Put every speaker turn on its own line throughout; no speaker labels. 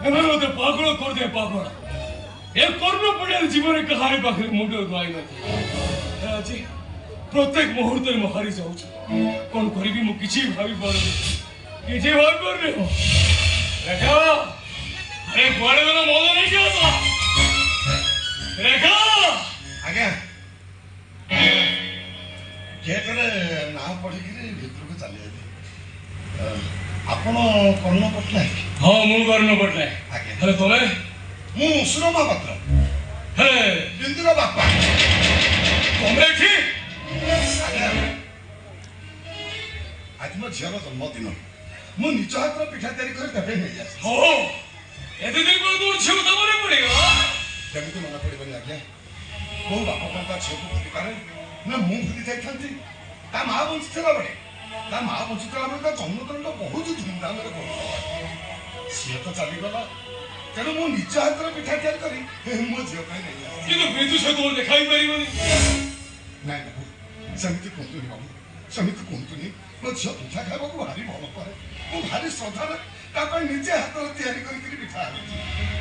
ଏମାନେ ମତେ ପାଗଳ କରିଦେ ପାଗଳ ଏ କର୍ଣ୍ଣ ପଡ଼ିଆର ଜୀବନରେ କାହାରି ପାଖରେ ମୁଣ୍ଡ ଧୁଆଇ ନଥିଲା ଆଜି ପ୍ରତ୍ୟେକ ମୁହୂର୍ତ୍ତରେ ମୁଁ ହାରି ଯାଉଛି କଣ କରିବି ମୁଁ କିଛି ଭାବି ପାରୁନି କିଛି ଭାବି ପାରୁନି ରେଖା ଆରେ କୁଆଡ଼େ ଗଲ ମଦ ନେଇକି ଆସ ରେଖା
ଆଜ୍ଞା ଗେଟରେ ନାଁ ପଢ଼ିକିରି ଭିତରକୁ ଚାଲିଯାଇଥିଲି ଆପଣ କର୍ଣ୍ଣ ପଟ୍ଟନାୟକ
ହଁ ମୁଁ କର୍ଣ୍ଣ ପଟ୍ଟନାୟକ
ଆଜ୍ଞା
ହେଲେ ତମେ
ମୁଁ ସୁରମା ପାତ୍ର
ହେଲେ
ବିନ୍ଦୁର ବାପା
ତମେ ଏଠି
ଆଜ୍ଞା ଆଜି ମୋ ଝିଅର ଜନ୍ମଦିନ ମୁଁ ନିଜ ହାତର ପିଠା ତିଆରି କରି ଦେବେ ନେଇଆସି
ହଉ ଏତେ ଦିନ ପରେ ତୋର ଝିଅ କଥା ମନେ ପଡ଼ିଗଲା
କେମିତି ମନେ ପଡ଼ିବନି ଆଜ୍ଞା କୋଉ ବାପା କଣ ତା ଝିଅକୁ ଭୁଲି ପାରେ ନା ମୁଁ ଭୁଲି ଯାଇଥାନ୍ତି ତା ମା ବଞ୍ଚିଥିଲା ବେଳେ ତା ମା ବଞ୍ଚିଥିଲା ବେଳେ ତା ଜନ୍ମଦିନଟା ବହୁତ ଧୁମଧାମରେ କରୁଥିଲା ସିଏ ତ ଚାଲିଗଲା ତେଣୁ ମୁଁ ନିଜ ହାତରେ ପିଠା ତିଆରି କରି ମୋ ଝିଅ ପାଇଁ ନେଇଆସି
କିନ୍ତୁ ବିନ୍ଦୁ ସହିତ ତୋର ଦେଖା ହିଁ ପାରିବନି
ନାଇଁ ବାବୁ ସେମିତି କୁହନ୍ତୁନି ବାବୁ ସେମିତି କୁହନ୍ତୁନି ମୋ ଝିଅ ପିଠା ଖାଇବାକୁ ଭାରି ଭଲ ପାଏ ମୁଁ ଭାରି ଶ୍ରଦ୍ଧାରେ ତା ପାଇଁ ନିଜେ ହାତରେ ତିଆରି କରିକିରି ପିଠା ଆଣୁଛି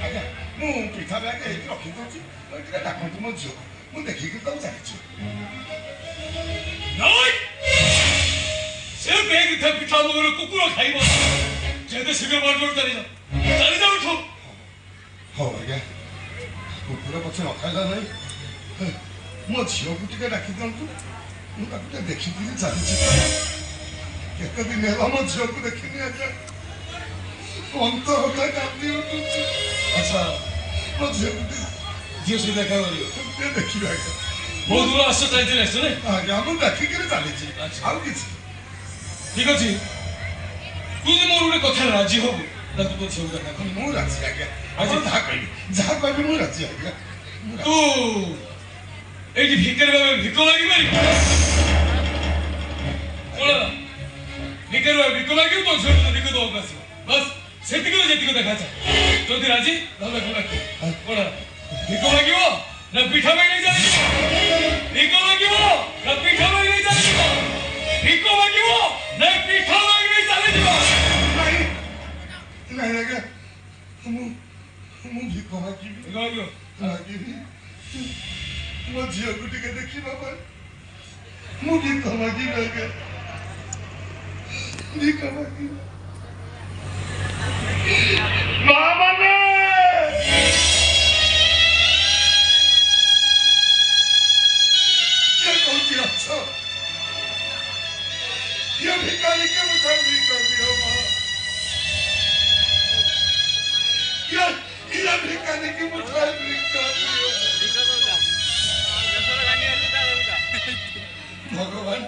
ଆଜ୍ଞା ମୁଁ ପିଠା ବ୍ୟାଗ ହେଇକି ରଖିଦେଉଛି ଟିକେ ଡାକନ୍ତୁ ମୋ ଝିଅକୁ ମୁଁ ଦେଖିକି ତାକୁ ଚାଲିଛି
ସେ ବେଗ ପିଠା ମଗର କୁକୁର ଖାଇବ ଯେତେ ଶୀଘ୍ର ବାଟ ଚାଲିଯାଉ ଏଠୁ
ହଉ ଆଜ୍ଞା କୁକୁର ପଛେ ନ ଖାଇଲା ନାହିଁ ମୋ ଝିଅକୁ ଟିକେ ଡାକି ଦିଅନ୍ତୁ ମୁଁ ତାକୁ ଟିକେ ଦେଖିକିରି ଚାଲିଛି କେତେ ଦିନ ହେଲା ମୋ ଝିଅକୁ ଦେଖିନି ଆଜ୍ଞା ଅନ୍ତରଟା କାନ୍ଦି ଉଠୁଛି
ଆଚ୍ଛା
ମୋ ଝିଅକୁ
ଝିଅ ସହିତ ଦେଖା କରିବ
ଟିକେ ଦେଖିବି ଆଜ୍ଞା
ବହୁତ ଦୂର ଆସ ଚାଲିଥିଲେ ଆସିଛ ନାଇଁ
ଆଜ୍ଞା ମୁଁ ଦେଖିକିରି ଚାଲିଛି ଆଉ କିଛି
ଠିକ ଅଛି ତୁ ଯେ ମୋର ଗୋଟେ କଥା ରାଜି ହବୁ ତାକୁ ତୋ ଝିଅକୁ ଦେଖା କର
ମୁଁ ରାଜି ଆଜ୍ଞା ଆଜି ଯାହା କହିବି ମୁଁ ରାଜି ଆଜ୍ଞା
ତୁ ଏଇଠି ଭିକାରୀ ଭାବେ ଭିକ ମାଗିପାରିବୁ କଣ ଭିକାରୀ ଭାବେ ଭିକ ମାଗିବୁ ତୋ ଝିଅ ଭିକ ଦେବାକୁ ଆସିବ ବାସ୍ ସେତିକିରେ ଯେତିକି ଦେଖାଯାଏ ଯଦି ରାଜି ତାହେଲେ କଣ ଭିକ ମାଗିବ ନା ପିଠା ମାଗି ନେଇ ଚାଲିଯିବ ଭିକ ମାଗିବ ନା ପିଠା ମାଗି ନେଇ ଚାଲିଯିବ ଭିକ ମାଗିବ ନା ପିଠା ମାଗି ନେଇ ଚାଲିଯିବ
ନାଇଁ ଆଜ୍ଞା ମୁଁ ଭିକ ମାଗିବି ମାଗିବି ମୋ ଝିଅକୁ ଟିକେ ଦେଖିବା ପାଇଁ ମୁଁ ଭିକ ମାଗିବି ଆଜ୍ଞା ଭିକ ମାଗିବି ମା ମାନେ କିଏ କହୁଛି ଅଛ କିଏ ଭିକାରୀ କେ ମୁଠା ଭିକ ଦିଅ ମା କିଏ ଭିକାରୀ କେ ମୁଠା ଭିକ ଦିଅ ଭଗବାନ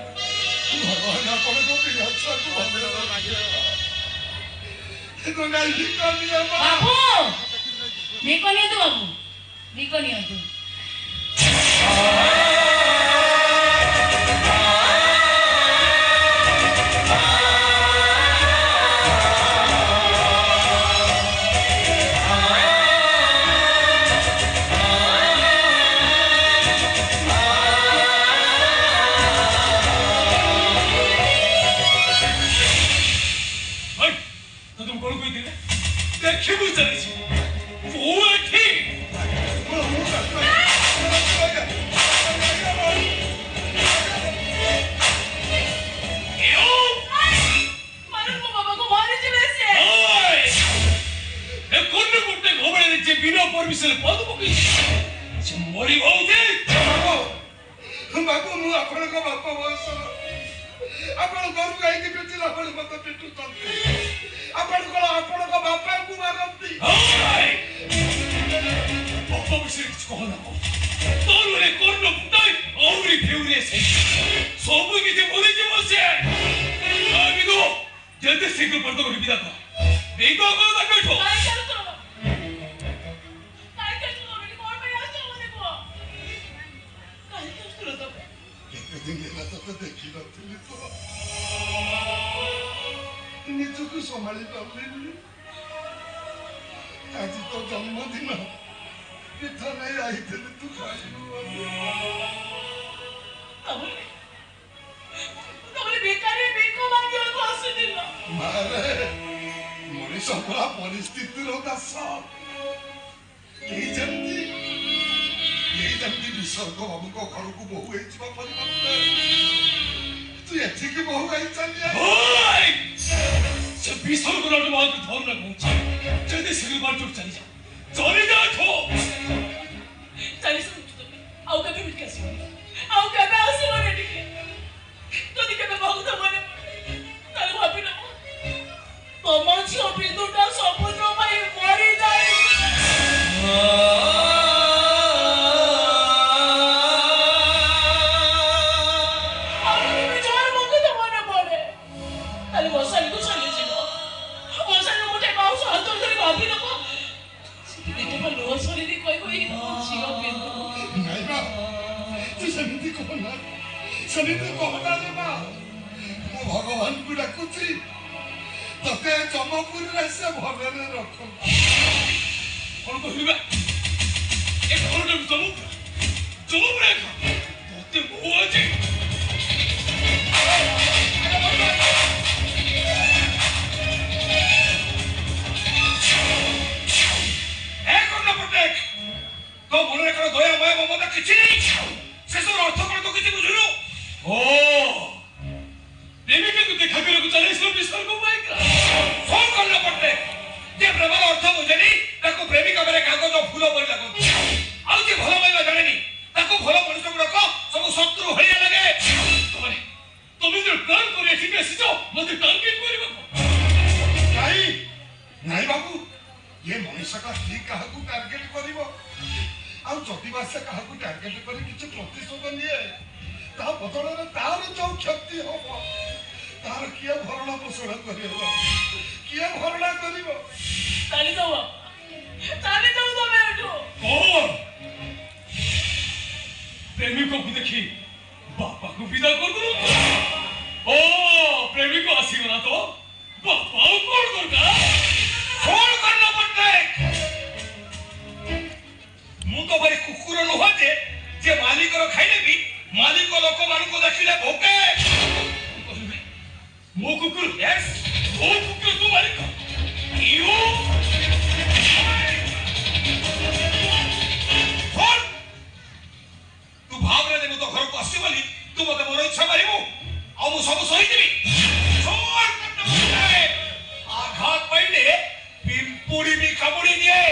ଭଗବାନ ଆପଣଙ୍କ ପିଲା ଛୁଆକୁ
ବାବୁ ଭିକ ନିଅନ୍ତୁ ବାବୁ ଭିକ ନିଅନ୍ତୁ
ଦେଖିବୁ ଚାଲିଛି ତୁ ଏଠି ବିନା ପରମିଶନରେ ପାଦ ପକେଇଛି ସେ ମରିବ
ବାବୁ ମୁଁ ଆପଣଙ୍କ ବାପା ବୟସର ଆପଣ ଘରକୁ ଯାଇକି ପିଟିଲା ଭଳି ମତେ ପିଟୁଛନ୍ତି ଆପଣଙ୍କ ବାପାଙ୍କୁ ମାରନ୍ତି
ବାପା ବିଷୟରେ କିଛି କହନା ତୋର କର୍ଣ୍ଣ ପୁଟାଇ ଆହୁରି ଫେଉରି ସବୁ କିଛି ଭୁଲିଯିବ ସେ ଯେତେ ଶୀଘ୍ର ପର୍ଦ୍ଦ କରି ବିଦା କର ବିଦା କର ତାକୁ ଏଠୁ
ଦେଖିନଥିଲି ତ ନିଜକୁ ସମ୍ଭାଳି ପାରିଲିନି ଆଜି ତ ଜନ୍ମଦିନ ପିଠା ନେଇ ଆଇଥିଲି ତୁ ଖାଇବୁ ମାରେ ମଣିଷ ସକଳ ପରିସ୍ଥିତିର ଦାସ କେହି ଯେମିତି ବିସର୍ଗ ବାବୁଙ୍କ ଘରକୁ ବୋହୁ ହେଇଯିବା ପରିବର୍ତ୍ତେ ତୁ ଏଠିକି ବୋହୁ ହେଇ ଚାଲି
ସେ ବିସର୍ଗ ରାଜ ମାଙ୍କୁ ଧରୁନା କହୁଛି ଯଦି ଶୀଘ୍ର ବାଟକୁ ଚାଲିଯା
ଚାଲି ଶୁଣୁଛୁ ତମେ ଆଉ କେବେ ମିଟକି ଆସିବନି ଆଉ କେବେ ଆସିବନି ଟିକେ ଯଦି କେବେ ବହୁତ ମନେ ପଡେ ତାହେଲେ ଭାବି ନବ ତମ ଝିଅ ବିନ୍ଦୁଟା ସମୁଦ୍ର ପାଇଁ ମରିଯାଏ
ସେମିତି କହନା ରେ ମା ମୁଁ ଭଗବାନଙ୍କୁ ଡାକୁଛି ତତେ ଜମପୁରରେ ସେ ଭଲରେ ରଖ
କଣ କହିବା ଏ ଘରଟା ଜମପୁର ତତେ ବୋହୁ ଅଛି तो मନରେ କଣ ଦୟା ମାୟା ମମତା କିଛି ନାହିଁ ଶେଷର ଅର୍ଥ କଣ ତ କିଛି ବୁଝୁନୁ ଓ ପ୍ରେମିକାକୁ ଦେଖା କରିବାକୁ ଚାଲିছিল ବିସର୍ଗ ପାଇକା ଫୋନ କଲା ପଟେ ଯେ ପ୍ରେମର ଅର୍ଥ ବୁଝେନି ତାକୁ ପ୍ରେମିକା ପରେ କାଗଜ ଫୁଲ ପରି ଲାଗନ୍ତି ଆଉ ଯେ ଭଲ ପାଇବା ଜାଣେନି ତାକୁ ଭଲ ମଣିଷ ଗୁଡାକ ସବୁ ଶତ୍ରୁ ଭଳିଆ ଲାଗେ ତମେ ଯୋଉ ପ୍ଲାନ୍ କରି ଏଠିକି ଆସିଛ ମତେ ଟାର୍ଗେଟ କରିବାକୁ
ନାଇଁ ବାବୁ ये मनीषा का ठीक काहाकू टार्गेट करिवो आ जदि बासे काहाकू टार्गेट करी किछ प्रतिशोध निये ता बदल रे तार जो क्षति होबो तार किए भरणा पोषण करिवो किए भरणा करिवो
चाली जाओ तमे एठो
कौन प्रेमिक को देखी बापा को विदा कर दो ओ प्रेमिक आसीगला तो बापा कौन करगा फोन करना पड़ता है मु तो बड़ी कुकुर नुह जे मालिक रो खाइले भी मालिक लोक मान को देखिले भोके मो कुकुर यस मो कुकुर तू मालिक यू फोन तू भाव रे मु तो घर को आसी बोली तू मते मोर इच्छा मारिबो आ मु सब सही देबी फोन करना पड़ता है आघात पड़ले पिंपुड़ी भी खबड़ी दिए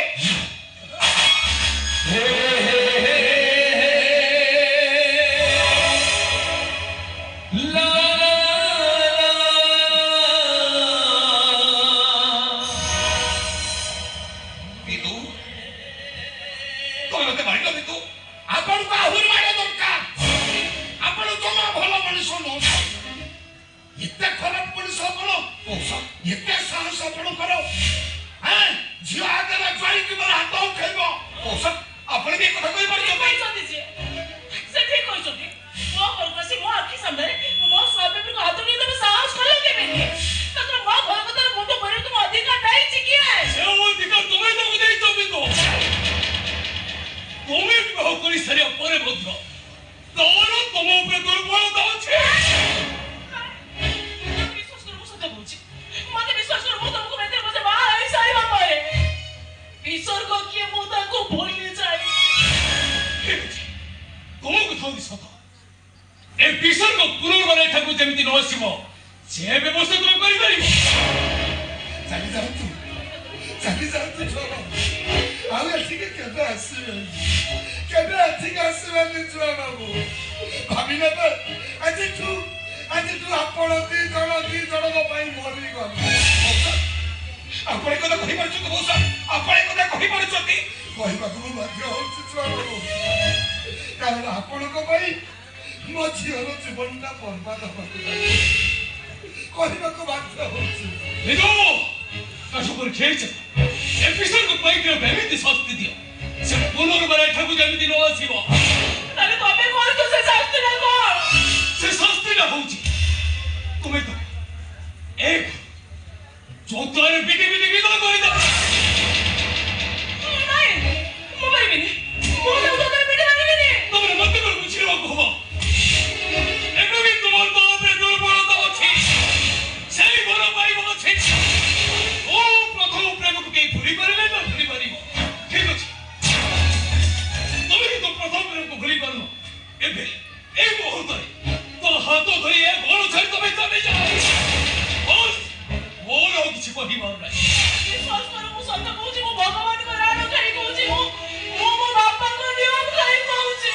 कही पाऊना
विश्वास करो मु सत कहूची मु भगवान को राण करी कहूची मु मो बापा को नियम करी कहूची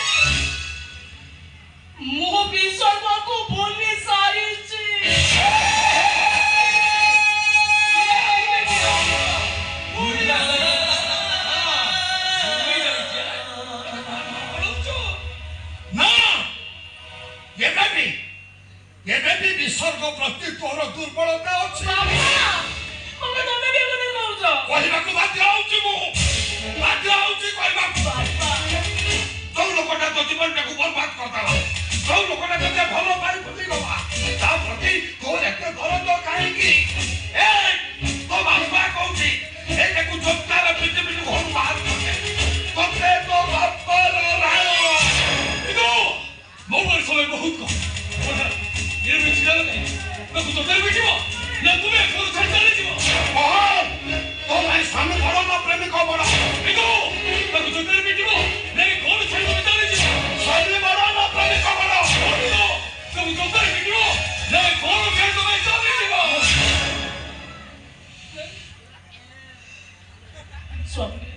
मु विश्वास को भूली सारी
विसर्ग प्रति तोर दुर्बलता अच्छी कहवाक बाध्य होची जो लोकटा तो जीवन को बर्बाद करदेला जो लोकटा ते भल पाई भूलीगला ता प्रति तोर एते दरद कहीं तो बापा कहूची एटाकू जोतार पिटी पिटी घर बाहर करते तो बापर
मोबाइल समय बहुत कम ये चिराग नहीं मैं कुछ होटल में जीवो ना तुम्हें घर छाड़ चले जीवो
तो भाई स्वामी बड़ा ना प्रेमी को बड़ा
देखो मैं कुछ होटल में जीवो नहीं घर छाड़ चले जीवो
स्वामी बड़ा ना प्रेमी को बड़ा
देखो मैं कुछ होटल में जीवो नहीं घर छाड़ चले जीवो
स्वामी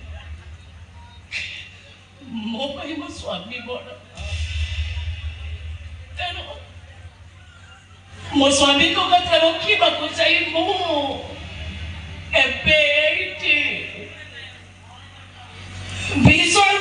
मो भाई मो स्वामी बड़ा तेनो मो स्वामी को कथा रखा चाहिए मु विसर्ग